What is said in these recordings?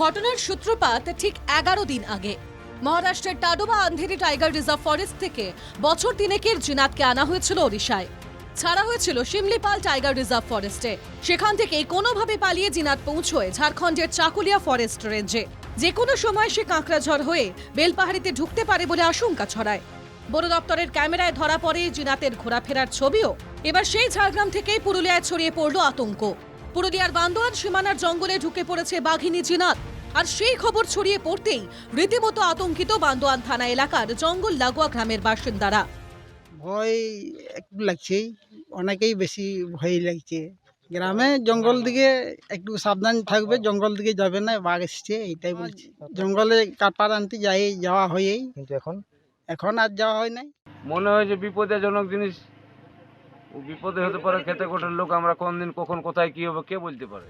ঘটনার সূত্রপাত ঠিক 11 দিন আগে। মহারাষ্ট্রের টাডোবা আন্ধেরি টাইগার রিজার্ভ ফরেস্ট থেকে বছর তিনেকের জিনাতকে আনা হয়েছিল ওড়িশায়। ছাড়া হয়েছিল শিমলিপাল টাইগার রিজার্ভ ফরেস্টে। সেখান থেকে কোনোভাবে পালিয়ে জিনাত পৌঁছয় ঝাড়খণ্ডের চাকুলিয়া ফরেস্ট রেঞ্জে। যে কোনো সময় সে কাঁকড়াঝড় হয়ে বেলপাহাড়িতে ঢুকতে পারে বলে আশঙ্কা ছড়ায়। বন দপ্তরের ক্যামেরায় ধরা পড়ে জিনাতের ঘোরাফেরার ছবিও। এবার সেই ঝাড়গ্রাম থেকেই পুরুলিয়ায় ছড়িয়ে পড়ল আতঙ্ক। পুরুলিয়ার বান্দোয়ান সীমানার জঙ্গলে ঢুকে পড়েছে বাঘিনী জিনাত। আর সেই খবর ছড়িয়ে পড়তেই রীতিমতো আতঙ্কিত বান্দোয়ান থানা এলাকার জঙ্গল লাগোয়া গ্রামের বাসিন্দারা। ভয় একটু লাগছে, অনেকেই বেশি ভয় লাগছে। গ্রামে জঙ্গল দিকে একটু সাবধান থাকবে, জঙ্গল দিকে যাবে না, বাঘ এসছে এইটাই বলছি। জঙ্গলে কাটপাট আনতে যাওয়া হয়ই, কিন্তু এখন আর যাওয়া হয় নাই। মনে হয় যে বিপজ্জনক জিনিস, বিপদে হতে পারে। খেতে কোটের লোক, আমরা কোন দিন কখন কোথায় কি হবে কে বলতে পারে।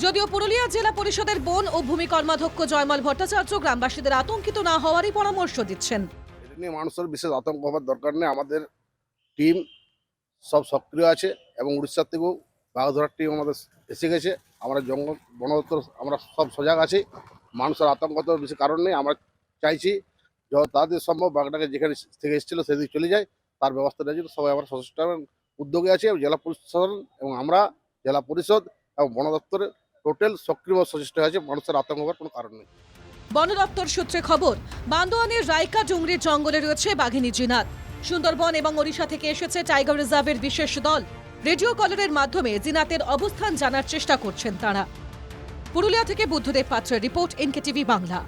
যদিও পুরুলিয়া জেলা পরিষদের বন ও ভূমি কর্মাধ্যক্ষ জয়মাল ভট্টাচার্য গ্রামবাসীদের আতঙ্কিত না হওয়ারই পরামর্শ দিচ্ছেন। এটা নিয়ে মানুষের বিশেষ আতঙ্ক হওয়ার দরকার নেই। আমাদের টিম সব সক্রিয় আছে এবং উড়িষ্যার থেকেও বাঘ ধরার টিম আমাদের এসে গেছে। আমরা জঙ্গল বন দপ্তর আমরা সব সজাগ আছি। মানুষের আতঙ্ক তো বেশি কারণ নেই। আমরা চাইছি যত তাড়াতাড়ি সম্ভব বাঘটাকে যেখানে থেকে এসেছিল সেদিকে চলে যায়, তার ব্যবস্থা নেওয়ার জন্য সবাই আমরা সচেষ্ট উদ্যোগে আছি। জেলা প্রশাসন এবং আমরা জেলা পরিষদ এবং বন দপ্তরের টোটাল সক্রিয় সচেষ্ট আছে। মানুষের আতঙ্ক হওয়ার কোনো কারণ নেই। বন দপ্তর সূত্রে খবর, বান্দোয়ানের রাইকা ডুংরির জঙ্গলে রয়েছে বাঘিনী জিনাত। সুন্দরবন এবং ওড়িশা থেকে এসেছে টাইগার রিজার্ভের বিশেষ দল। রেডিও কলারের মাধ্যমে জিনাতের অবস্থান জানার চেষ্টা করছেন তারা। পুরুলিয়া থেকে বুদ্ধদেব পাত্রের রিপোর্ট, এনকেটিভি বাংলা।